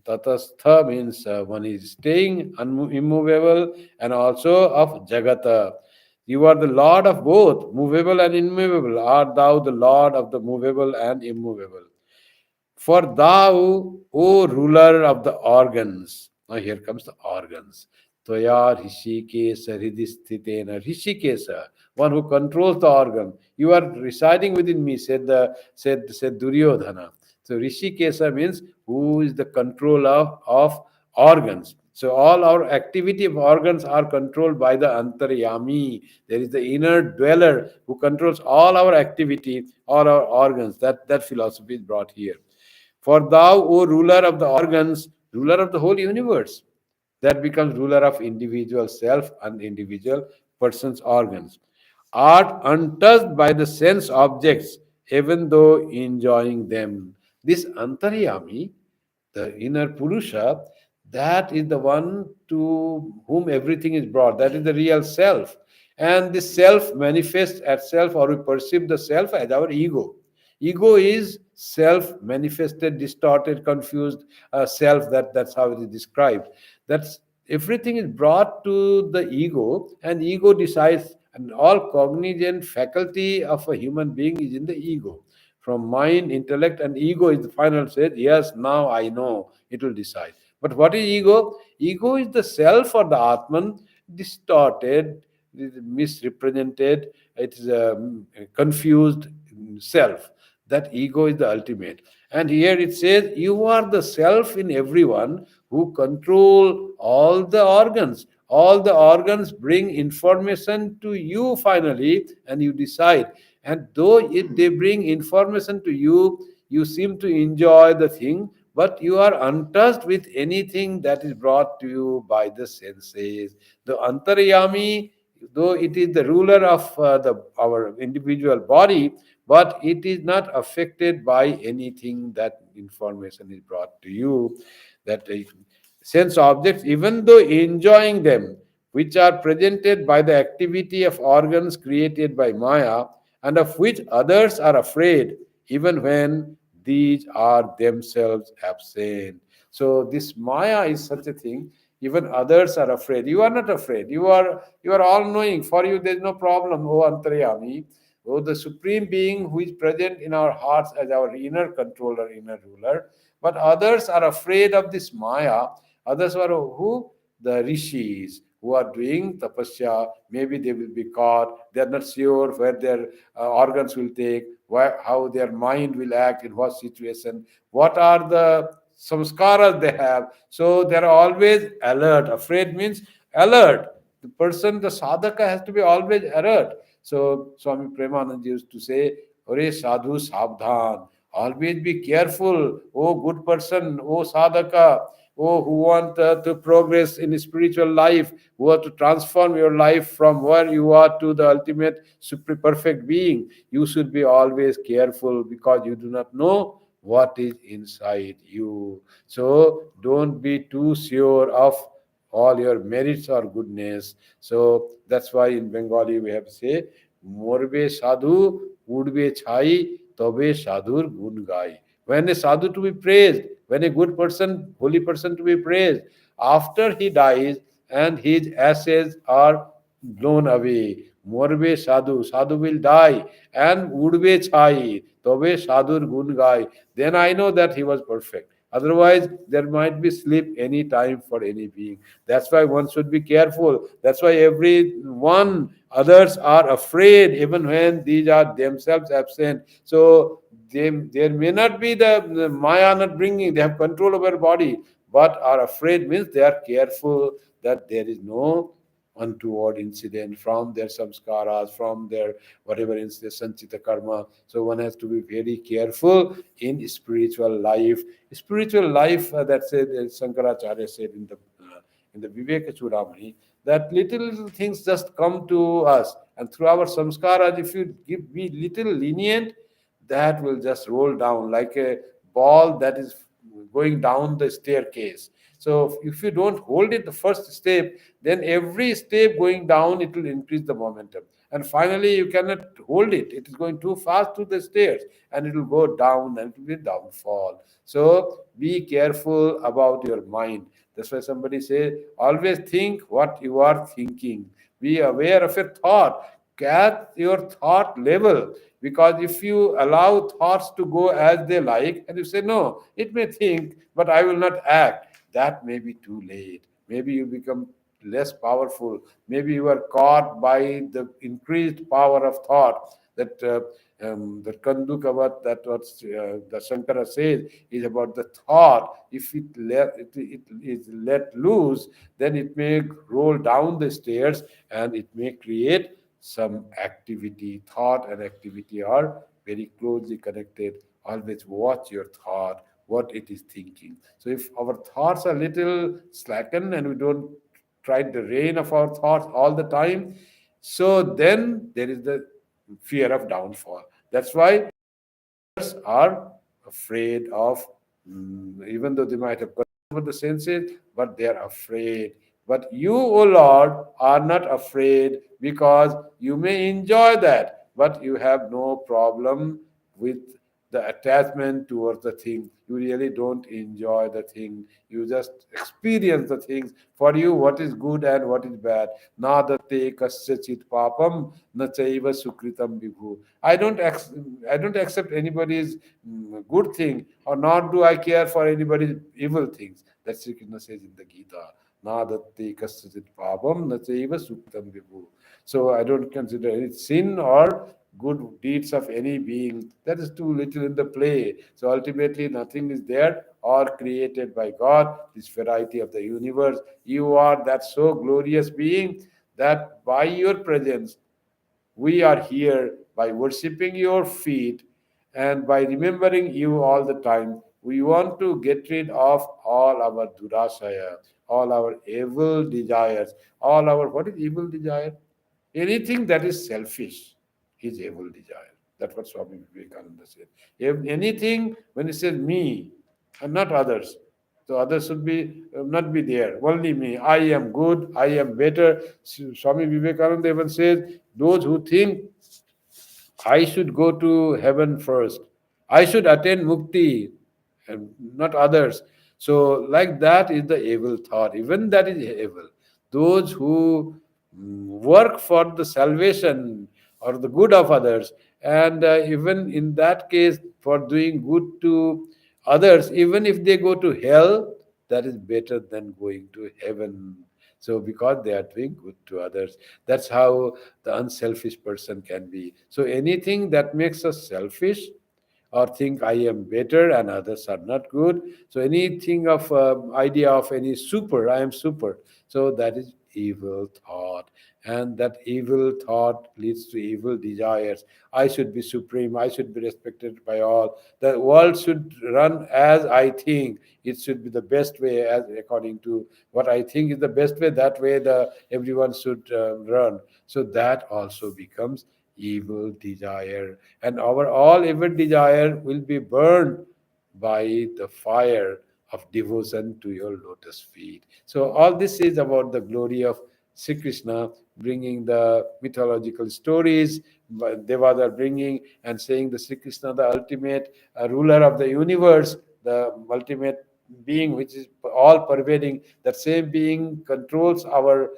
Tatastha means one is staying immovable and also of Jagata. You are the Lord of both, movable and immovable. Art thou the Lord of the movable and immovable? For thou, O ruler of the organs, now here comes the organs. Tvaya Rishikesa Hridisthitena. Rishikesa, one who controls the organ. You are residing within me, said Duryodhana. So Rishikesa means who is the control of organs. So all our activity of organs are controlled by the Antaryami. There is the inner dweller who controls all our activity, all our organs. That philosophy is brought here. For thou, O ruler of the organs, ruler of the whole universe, that becomes ruler of individual self and individual person's organs, art untouched by the sense objects, even though enjoying them. This Antaryami, the inner Purusha, that is the one to whom everything is brought. That is the real self. And this self manifests as self, or we perceive the self as our ego. Ego is self manifested, distorted, confused self. That's how it is described. That's everything is brought to the ego, and ego decides, and all cognizant faculty of a human being is in the ego. From mind, intellect, and ego is the final say, yes, now I know, it will decide. But what is ego? Ego is the self or the Atman, distorted, misrepresented, it is a confused self. That ego is the ultimate. And here it says, you are the self in everyone who control all the organs. All the organs bring information to you finally, and you decide. And though they bring information to you, you seem to enjoy the thing, but you are untouched with anything that is brought to you by the senses. The Antaryami, though it is the ruler of our individual body, but it is not affected by anything that information is brought to you. That sense objects, even though enjoying them, which are presented by the activity of organs created by Maya, and of which others are afraid, even when these are themselves absent. So this Maya is such a thing. Even others are afraid. You are not afraid. You are all knowing. For you, there is no problem, O Antaryami. O the Supreme Being who is present in our hearts as our inner controller, inner ruler. But others are afraid of this Maya. Others are who? The rishis who are doing tapasya. Maybe they will be caught. They are not sure where their organs will take, how their mind will act, in what situation, what are the samskaras they have. So they are always alert. Afraid means alert. The person, the sadhaka, has to be always alert. So Swami Premanand used to say, Ore sadhu sabdhan, always be careful, oh good person, oh sadhaka, oh who want to progress in spiritual life, who want to transform your life from where you are to the ultimate super perfect being. You should be always careful, because you do not know what is inside you. So don't be too sure of all your merits or goodness. So that's why in Bengali we have to say, Morbe sadhu, udbe chai, tobe sadhur gun gai. When a sadhu to be praised, when a good person, holy person to be praised, after he dies and his ashes are blown away, morbe sadhu, sadhu will die, and udbe chai, tobe sadhur gun gai. Then I know that he was perfect. Otherwise, there might be sleep any time for any being. That's why one should be careful. That's why everyone, others are afraid, even when these are themselves absent. So there may not be the Maya not bringing, they have control over body, but are afraid means they are careful that there is no untoward incident from their samskaras, from their whatever is the sanchita karma. So one has to be very careful in spiritual life. Spiritual life, that said, Shankaracharya said in the Viveka Chudamani, that little things just come to us, and through our samskaras, if you be little lenient, that will just roll down like a ball that is going down the staircase. So if you don't hold it the first step, then every step going down, it will increase the momentum. And finally, you cannot hold it. It is going too fast to the stairs, and it will go down and it will be downfall. So be careful about your mind. That's why somebody says, always think what you are thinking. Be aware of your thought. At your thought level, because if you allow thoughts to go as they like, and you say, no, it may think, but I will not act, that may be too late. Maybe you become less powerful. Maybe you are caught by the increased power of thought. That Kandukavat, that what the Shankara says is about the thought. If it is let loose, then it may roll down the stairs and it may create some activity. Thought and activity are very closely connected. Always watch your thought, what it is thinking. So if our thoughts are little slackened and we don't try the rein of our thoughts all the time, so then there is the fear of downfall. That's why are afraid of, even though they might have controlled the senses, but they are afraid. But you, O Lord, are not afraid, because you may enjoy that, but you have no problem with the attachment towards the thing. You really don't enjoy the thing. You just experience the things. For you, what is good and what is bad. Nadate kasya chit papam na chaiva sukritam vibhu. I don't accept anybody's good thing, or nor do I care for anybody's evil things. That Sri Krishna says in the Gita. Nadatti kasyachit papam na chaiva sukritam vibhu. So I don't consider any sin or good deeds of any being. That is too little in the play. So ultimately, nothing is there or created by God. This variety of the universe. You are that so glorious being that by your presence we are here, by worshipping your feet and by remembering you all the time. We want to get rid of all our durasaya, all our evil desires, all our, what is evil desire? Anything that is selfish is evil desire. That's what Swami Vivekananda said. If anything, when he says me and not others, so others should be not be there. Only me. I am good. I am better. Swami Vivekananda even says, those who think I should go to heaven first. I should attain mukti, and not others. So, like that is the evil thought. Even that is evil. Those who work for the salvation or the good of others, and even in that case, for doing good to others, even if they go to hell, that is better than going to heaven. So, because they are doing good to others, that's how the unselfish person can be. So anything that makes us selfish or think I am better and others are not good, so anything of idea of any super, I am super, so that is evil thought, and that evil thought leads to evil desires. I should be supreme, I should be respected by all, the world should run as I think, it should be the best way, as according to what I think is the best way, that way the everyone should run. So that also becomes evil desire, and our all evil desire will be burned by the fire of devotion to your lotus feet. So all this is about the glory of Sri Krishna, bringing the mythological stories, Devas are bringing and saying the Sri Krishna, the ultimate ruler of the universe, the ultimate being which is all pervading. That same being controls our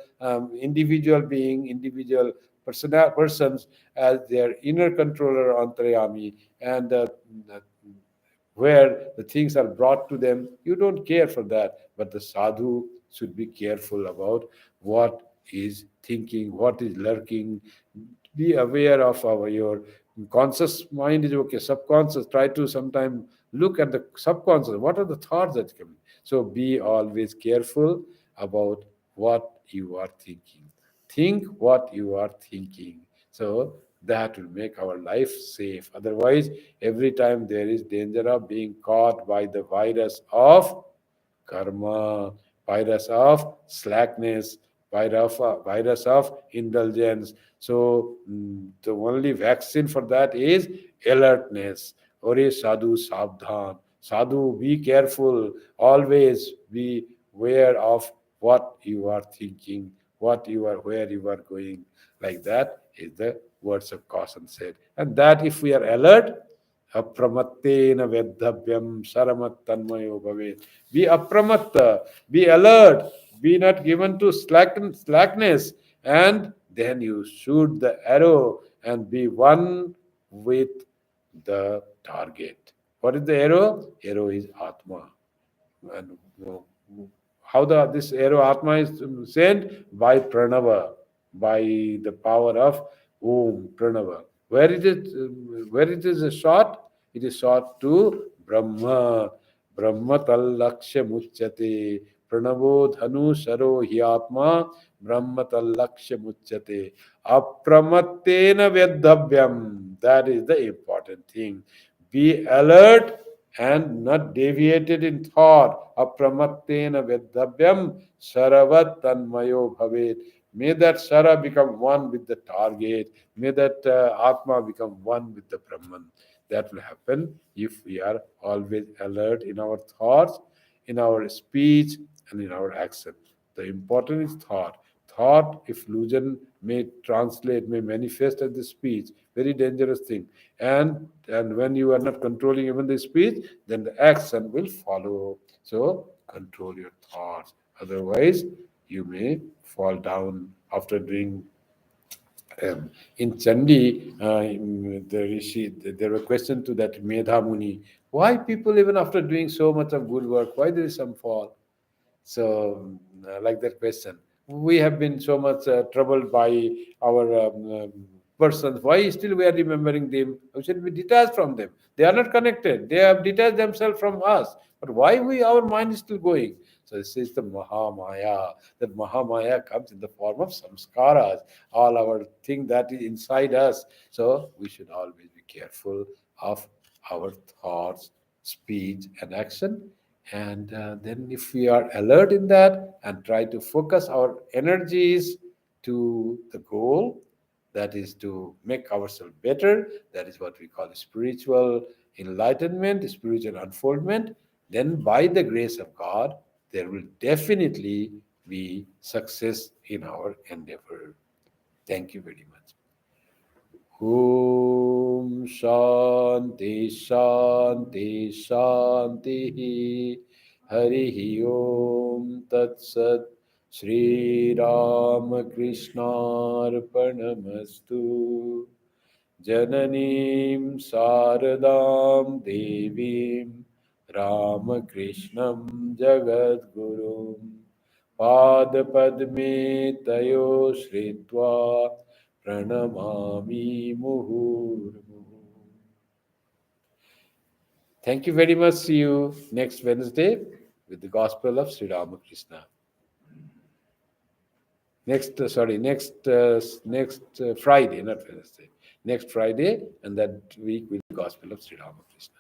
individual being, individual persons as their inner controller, Antaryami, and where the things are brought to them, you don't care for that. But the sadhu should be careful about what is thinking, what is lurking. Be aware of your conscious mind is okay. Subconscious, try to sometimes look at the subconscious. What are the thoughts that come? So be always careful about what you are thinking. Think what you are thinking. So that will make our life safe. Otherwise, every time there is danger of being caught by the virus of karma, virus of slackness, virus of indulgence. So the only vaccine for that is alertness. Ore sadhu sabdhan. Sadhu, be careful. Always be aware of what you are thinking, what you are, where you are going. Like that is the words of caution said. And that if we are alert, apramattena vedhavyam saramattanmayo bhavet. Be apramatta, be alert, be not given to slackness, and then you shoot the arrow and be one with the target. What is the arrow? Arrow is Atma. And how this arrow Atma is sent? By Pranava, by the power of Om Pranava. Where it is shot? It is shot to Brahma. Brahma tallaksha muchyate. Pranavo dhanu sharo hi atma. Brahma tallaksha muchyate. Apramattena vedhavyam. That is the important thing. Be alert and not deviated in thought. Apramattena vedhavyam saravat tanmayo bhavet. May that Sara become one with the target. May that Atma become one with the Brahman. That will happen if we are always alert in our thoughts, in our speech, and in our action. The important is thought. Thought, if illusion may translate, may manifest as the speech, very dangerous thing. And when you are not controlling even the speech, then the action will follow. So control your thoughts. Otherwise, you may fall down after doing in Chandi, the Rishi, there were questions to that Medha Muni. Why people, even after doing so much of good work, why there is some fall? So, like that question, we have been so much troubled by our persons. Why still we are remembering them? We should be detached from them. They are not connected. They have detached themselves from us. But why our mind is still going? So this is the Mahamaya. That Mahamaya comes in the form of samskaras, all our thing that is inside us. So we should always be careful of our thoughts, speech, and action. And then, if we are alert in that and try to focus our energies to the goal, that is to make ourselves better, that is what we call spiritual enlightenment, spiritual unfoldment, then by the grace of God, there will definitely be success in our endeavor. Thank you very much. Om Shanti Shanti Shanti Hari Om Tat Sat Shri Ram Krishnarpanamastu Jananim Saradam Devim Ramakrishnam Jagadgurum Padpadme Tayo Shritva Pranamami Muhurmuhu. Thank you very much. See you next Wednesday with the Gospel of Sri Ramakrishna. Next Friday, not Wednesday. Next Friday, and that week with the Gospel of Sri Ramakrishna.